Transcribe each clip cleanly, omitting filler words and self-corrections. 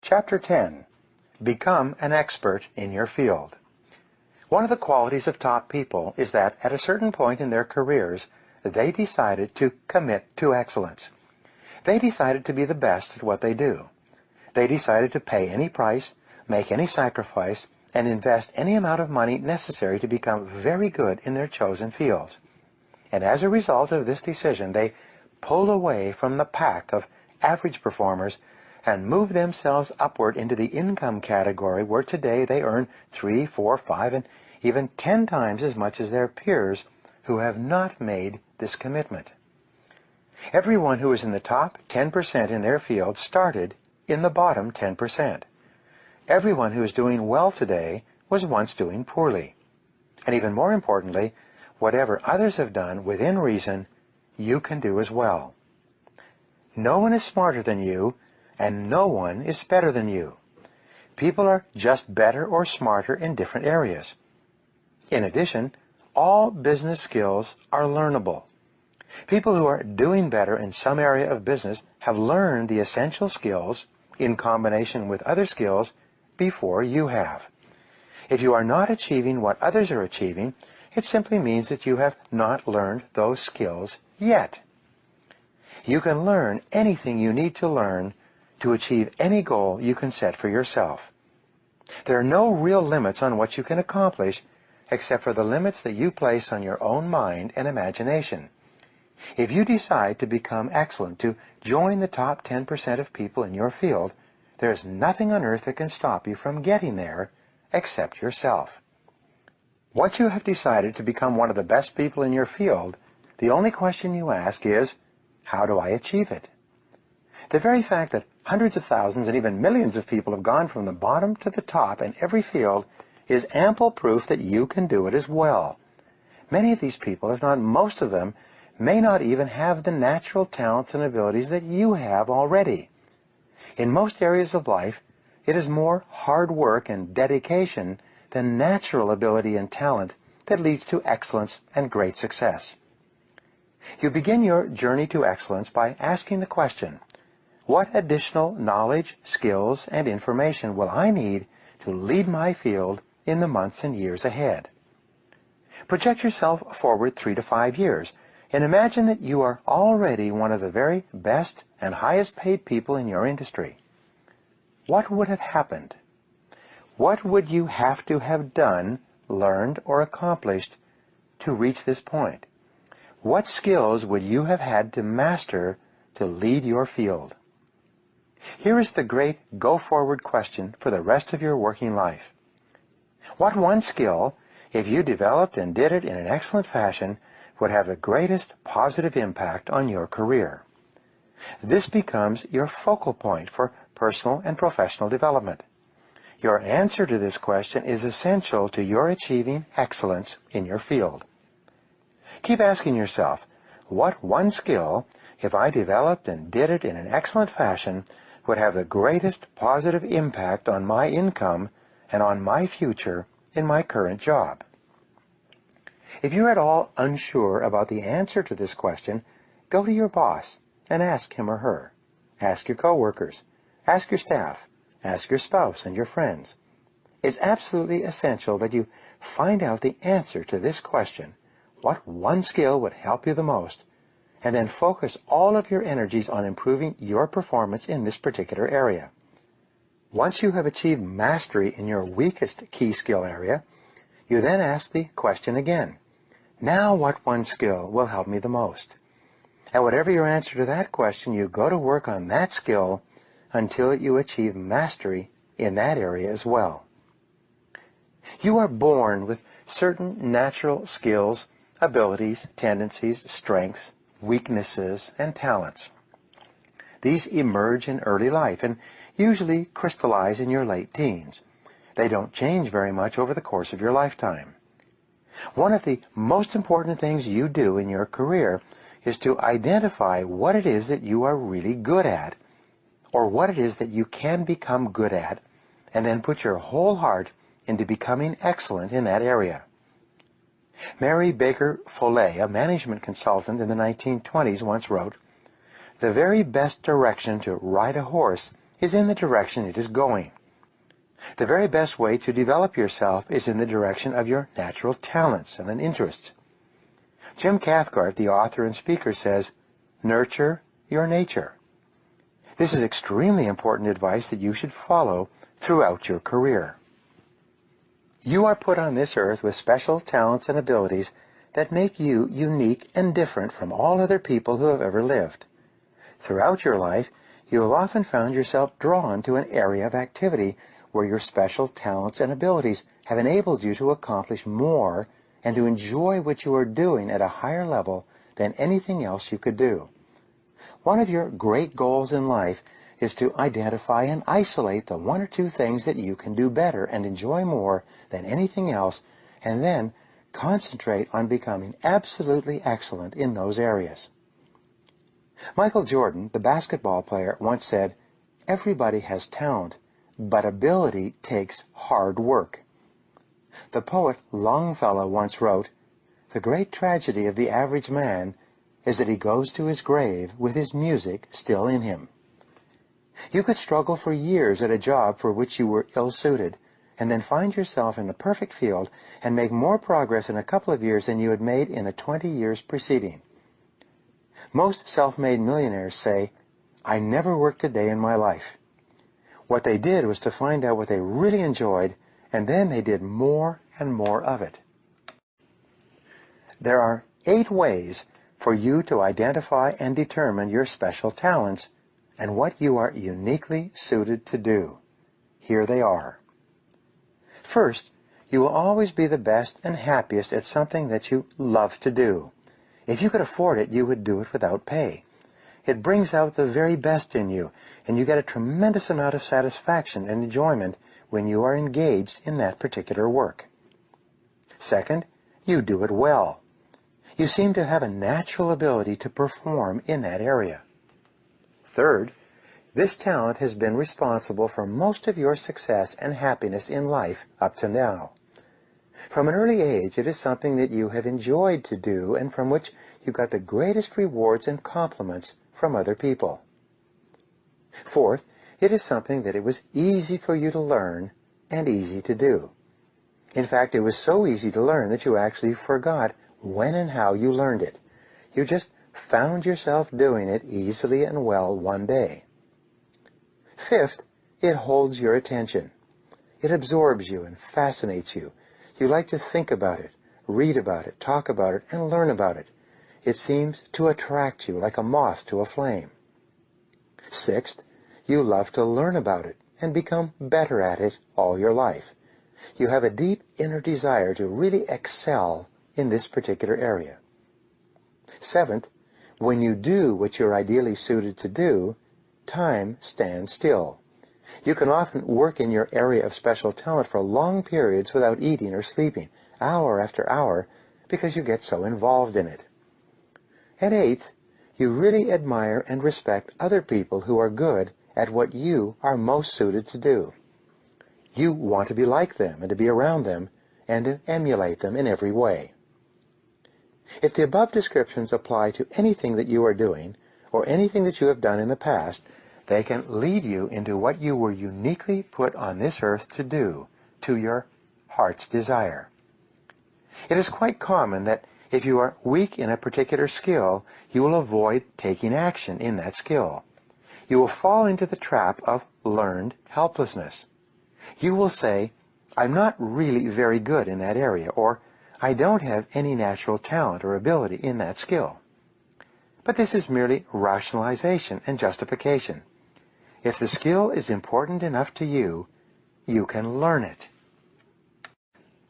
Chapter 10. Become an expert in your field. One of the qualities of top people is that at a certain point in their careers, they decided to commit to excellence. They decided to be the best at what they do. They decided to pay any price, make any sacrifice, and invest any amount of money necessary to become very good in their chosen fields. And as a result of this decision, they pulled away from the pack of average performers and moved themselves upward into the income category where today they earn 3, 4, 5, and even 10 times as much as their peers who have not made this commitment. Everyone who is in the top 10% in their field started in the bottom 10%. Everyone who is doing well today was once doing poorly. And even more importantly, whatever others have done within reason, you can do as well. No one is smarter than you, and no one is better than you. People are just better or smarter in different areas. In addition, all business skills are learnable. People who are doing better in some area of business have learned the essential skills in combination with other skills before you have. If you are not achieving what others are achieving, it simply means that you have not learned those skills yet. You can learn anything you need to learn to achieve any goal you can set for yourself. There are no real limits on what you can accomplish except for the limits that you place on your own mind and imagination. If you decide to become excellent, to join the top 10% of people in your field, there is nothing on earth that can stop you from getting there except yourself. Once you have decided to become one of the best people in your field, the only question you ask is, how do I achieve it? The very fact that hundreds of thousands and even millions of people have gone from the bottom to the top in every field is ample proof that you can do it as well. Many of these people, if not most of them, may not even have the natural talents and abilities that you have already. In most areas of life, it is more hard work and dedication than natural ability and talent that leads to excellence and great success. You begin your journey to excellence by asking the question, what additional knowledge, skills, and information will I need to lead my field in the months and years ahead? Project yourself forward 3 to 5 years and imagine that you are already one of the very best and highest paid people in your industry. What would have happened? What would you have to have done, learned, or accomplished to reach this point? What skills would you have had to master to lead your field? Here is the great go-forward question for the rest of your working life. What one skill, if you developed and did it in an excellent fashion, would have the greatest positive impact on your career? This becomes your focal point for personal and professional development. Your answer to this question is essential to your achieving excellence in your field. Keep asking yourself, what one skill, if I developed and did it in an excellent fashion, would have the greatest positive impact on my income and on my future in my current job? If you're at all unsure about the answer to this question, go to your boss and ask him or her. Ask your coworkers. Ask your staff. Ask your spouse and your friends. It's absolutely essential that you find out the answer to this question, what one skill would help you the most, and then focus all of your energies on improving your performance in this particular area. Once you have achieved mastery in your weakest key skill area, you then ask the question again. Now what one skill will help me the most? And whatever your answer to that question, you go to work on that skill until you achieve mastery in that area as well. You are born with certain natural skills, abilities, tendencies, strengths, weaknesses, and talents. These emerge in early life and usually crystallize in your late teens. They don't change very much over the course of your lifetime. One of the most important things you do in your career is to identify what it is that you are really good at, or what it is that you can become good at, and then put your whole heart into becoming excellent in that area. Mary Baker Foley, a management consultant in the 1920s, once wrote, "The very best direction to ride a horse is in the direction it is going. The very best way to develop yourself is in the direction of your natural talents and interests. Jim Cathcart, the author and speaker, says, "Nurture your nature." This is extremely important advice that you should follow throughout your career. You are put on this earth with special talents and abilities that make you unique and different from all other people who have ever lived. Throughout your life, you have often found yourself drawn to an area of activity where your special talents and abilities have enabled you to accomplish more and to enjoy what you are doing at a higher level than anything else you could do. One of your great goals in life is to identify and isolate the one or two things that you can do better and enjoy more than anything else, and then concentrate on becoming absolutely excellent in those areas. Michael Jordan, the basketball player, once said, "Everybody has talent, but ability takes hard work." The poet Longfellow once wrote, "The great tragedy of the average man is that he goes to his grave with his music still in him." You could struggle for years at a job for which you were ill-suited, and then find yourself in the perfect field and make more progress in a couple of years than you had made in the 20 years preceding. Most self-made millionaires say, "I never worked a day in my life." What they did was to find out what they really enjoyed, and then they did more and more of it. There are 8 ways for you to identify and determine your special talents and what you are uniquely suited to do. Here they are. First, you will always be the best and happiest at something that you love to do. If you could afford it, you would do it without pay. It brings out the very best in you, and you get a tremendous amount of satisfaction and enjoyment when you are engaged in that particular work. Second, you do it well. You seem to have a natural ability to perform in that area. Third, this talent has been responsible for most of your success and happiness in life up to now. From an early age, it is something that you have enjoyed to do and from which you got the greatest rewards and compliments from other people. Fourth, it is something that it was easy for you to learn and easy to do. In fact, it was so easy to learn that you actually forgot when and how you learned it. You just found yourself doing it easily and well one day. Fifth, it holds your attention. It absorbs you and fascinates you. You like to think about it, read about it, talk about it, and learn about it. It seems to attract you like a moth to a flame. Sixth, you love to learn about it and become better at it all your life. You have a deep inner desire to really excel in this particular area. Seventh, when you do what you're ideally suited to do, time stands still. You can often work in your area of special talent for long periods without eating or sleeping, hour after hour, because you get so involved in it. And eighth, you really admire and respect other people who are good at what you are most suited to do. You want to be like them and to be around them and to emulate them in every way. If the above descriptions apply to anything that you are doing or anything that you have done in the past, they can lead you into what you were uniquely put on this earth to do, to your heart's desire. It is quite common that if you are weak in a particular skill, you will avoid taking action in that skill. You will fall into the trap of learned helplessness. You will say, "I'm not really very good in that area," or "I don't have any natural talent or ability in that skill." But this is merely rationalization and justification. If the skill is important enough to you, you can learn it.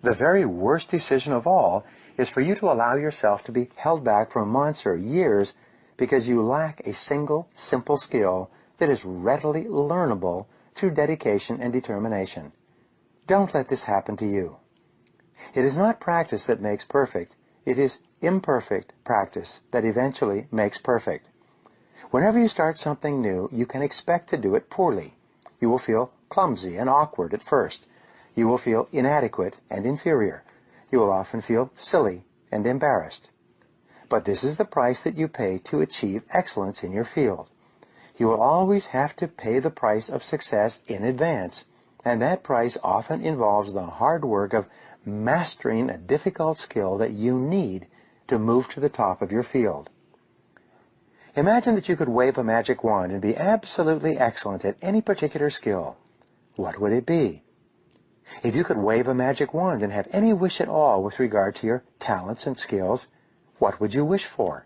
The very worst decision of all is for you to allow yourself to be held back for months or years because you lack a single, simple skill that is readily learnable through dedication and determination. Don't let this happen to you. It is not practice that makes perfect. It is imperfect practice that eventually makes perfect. Whenever you start something new, you can expect to do it poorly. You will feel clumsy and awkward at first. You will feel inadequate and inferior. You will often feel silly and embarrassed. But this is the price that you pay to achieve excellence in your field. You will always have to pay the price of success in advance, and that price often involves the hard work of mastering a difficult skill that you need to move to the top of your field. Imagine that you could wave a magic wand and be absolutely excellent at any particular skill. What would it be? If you could wave a magic wand and have any wish at all with regard to your talents and skills, what would you wish for?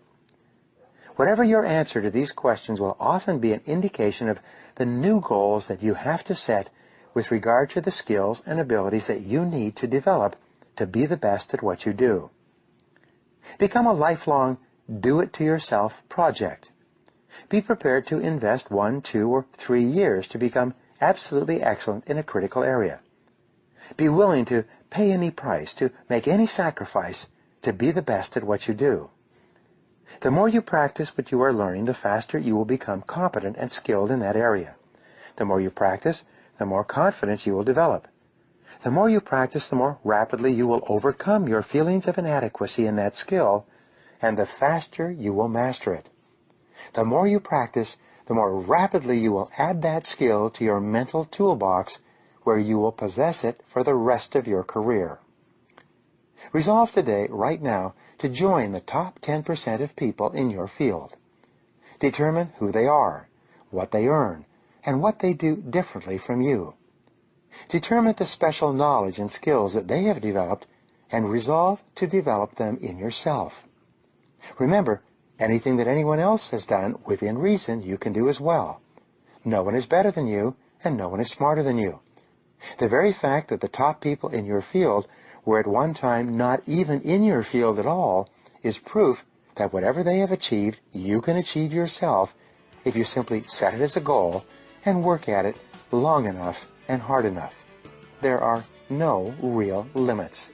Whatever your answer to these questions will often be an indication of the new goals that you have to set with regard to the skills and abilities that you need to develop to be the best at what you do. Become a lifelong do-it-to-yourself project. Be prepared to invest 1, 2, or 3 years to become absolutely excellent in a critical area. Be willing to pay any price, to make any sacrifice to be the best at what you do. The more you practice what you are learning, the faster you will become competent and skilled in that area. The more you practice, the more confidence you will develop. The more you practice, the more rapidly you will overcome your feelings of inadequacy in that skill, and the faster you will master it. The more you practice, the more rapidly you will add that skill to your mental toolbox, where you will possess it for the rest of your career. Resolve today, right now, to join the top 10% of people in your field. Determine who they are, what they earn, and what they do differently from you. Determine the special knowledge and skills that they have developed, and resolve to develop them in yourself. Remember, anything that anyone else has done within reason, you can do as well. No one is better than you, and no one is smarter than you. The very fact that the top people in your field were at one time not even in your field at all is proof that whatever they have achieved, you can achieve yourself if you simply set it as a goal and work at it long enough and hard enough. There are no real limits.